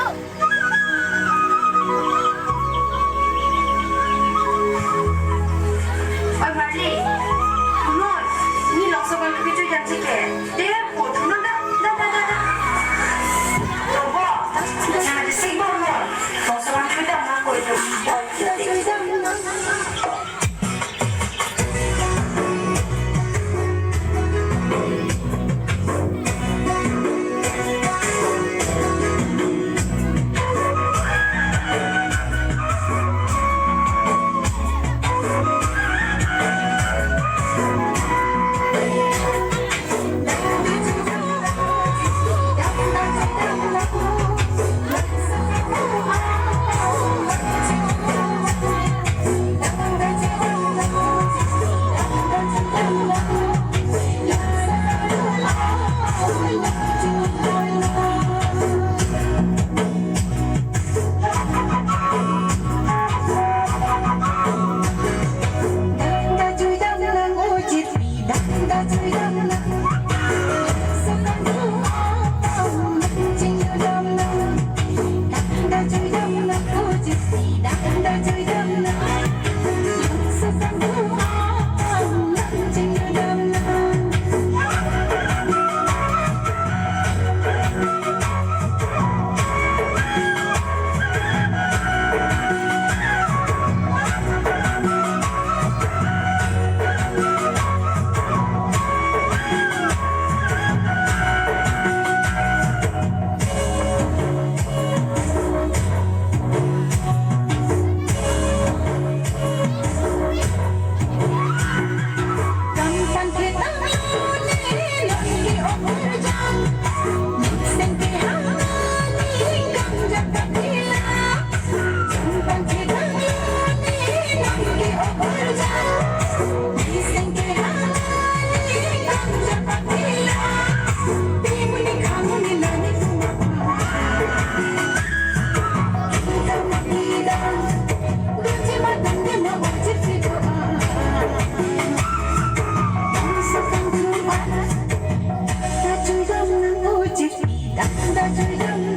Ôi Marley, ngồi, ni lọc sao con cái chơi chẳng chứ kể, để bộ thằng nó đó. Đồ bỏ, nhà thì xinh bông rồi, lọc sao con cái đầm nó quậy được, chơi đầm nó. Hãy subscribe cho kênh Ghiền Mì Gõ để không bỏ lỡ